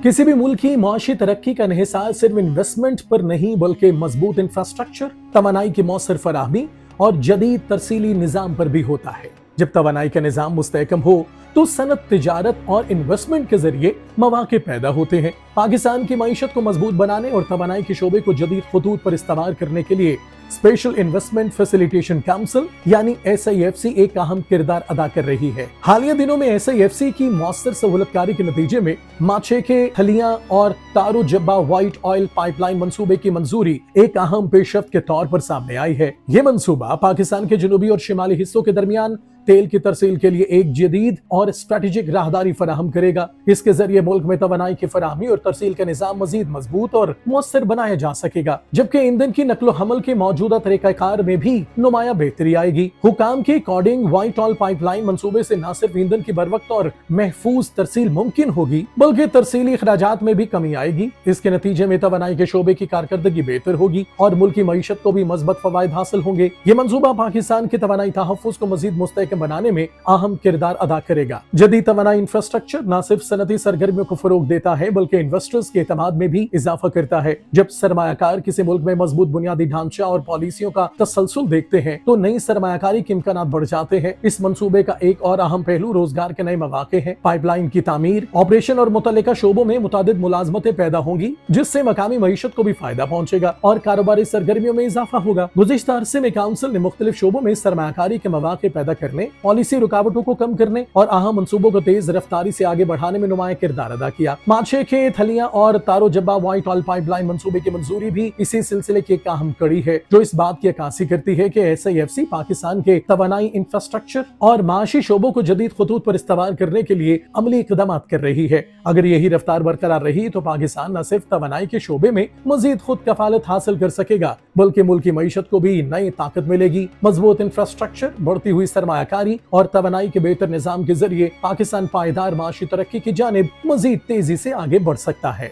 किसी भी मुल्क की मुआशी तरक्की का इन्हिसार सिर्फ इन्वेस्टमेंट पर नहीं बल्कि मजबूत इंफ्रास्ट्रक्चर, तवानाई की मौसर फराहमी और जदीद तरसीली निजाम पर भी होता है। जब तवानाई का निजाम मुस्तहकम हो तो सनत, तिजारत और इन्वेस्टमेंट के जरिए मौके पैदा होते हैं। पाकिस्तान की मईशत को मजबूत बनाने और तवानाई के शोबे को जदीद खतूत पर इस्तेमाल करने के लिए स्पेशल इन्वेस्टमेंट फैसिलिटेशन काउंसिल यानी SIFC एक अहम किरदार अदा कर रही है। हालिया दिनों में SIFC की मौसर सहूलतकारी के नतीजे में माछे के थलियां और तारो जब्बा व्हाइट ऑयल पाइपलाइन मंसूबे की मंजूरी एक अहम पेशरफ्त के तौर पर सामने आई है। ये मंसूबा पाकिस्तान के जनूबी और शिमाली हिस्सों के दरमियान तेल की तरसील के लिए एक जदीद और स्ट्रेटेजिक राहदारी फराहम करेगा। इसके जरिए मुल्क में तवानाई की फराहमी और तरसील का निजाम मजीद मजबूत और मुअस्सर बनाया जा सकेगा, जबकि ईंधन की नकलो हमल के मौजूदा तरीकाकार में भी नुमाया बेहतरी आएगी। हुकाम के अकॉर्डिंग व्हाइट ऑयल पाइपलाइन मंसूबे से न सिर्फ ईंधन की बरवक्त और महफूज तरसील मुमकिन होगी बल्कि तरसीली अखराजात में भी कमी आएगी। इसके नतीजे में तवानाई के शोबे की कारकर्दगी बेहतर होगी और मुल्क की मईशत को भी मजबूत फवायद हासिल होंगे। ये मंसूबा पाकिस्तान के तवानाई तहफ्फुज को मजीद मुस्तहकम बनाने में अहम किरदार अदा करेगा। जदीद तवानाई इंफ्रास्ट्रक्चर न सिर्फ सनती सरगर्मियों को फरोग देता है बल्कि इन्वेस्टर्स के एतमाद में भी इजाफा करता है। जब सरमायाकार किसी मुल्क में मजबूत बुनियादी ढांचा और पॉलिसियों का तसलसल देखते हैं तो नई सरमायाकारी के इम्कानात बढ़ जाते हैं। इस मंसूबे का एक और अहम पहलू रोजगार के नए मौके हैं। पाइपलाइन की तामीर, ऑपरेशन और मुतल्लिका शोबों में मुतादिद मुलाजमतें पैदा होंगी जिससे मकामी मईशत को भी फायदा पहुंचेगा और कारोबारी सरगर्मियों में इजाफा होगा। गुज़िश्ता अरसे में काउंसिल ने मुख्तलिफ शोबों में सरमायाकारी के मौके पैदा करने, पॉलिसी रुकावटों को कम करने और अहम मंसूबों को तेज रफ्तारी से आगे बढ़ाने में नुमाया किरदार अदा किया। माछे के थलियां और तारो जब्बा व्हाइट ऑयल पाइपलाइन मंसूबे की मंजूरी भी इसी सिलसिले की एक अहम कड़ी है, जो इस बात की अक्कासी करती है कि SIFC पाकिस्तान के तवानाई इंफ्रास्ट्रक्चर और माशी शोबों को जदीद खतूत पर इस्तेमाल करने के लिए अमली इक़दामात कर रही है। अगर यही रफ्तार बरकरार रही तो पाकिस्तान न सिर्फ तवानाई के शोबे में मजीद खुद कफालत हासिल कर सकेगा बल्कि मुल्क की मईशत को भी नई ताकत मिलेगी। मजबूत इंफ्रास्ट्रक्चर, बढ़ती हुई सरमायाकारी और तवानाई के बेहतर निजाम के जरिए पाकिस्तान पायदार माशी तरक्की की जानिब मजीद तेजी से आगे बढ़ सकता है।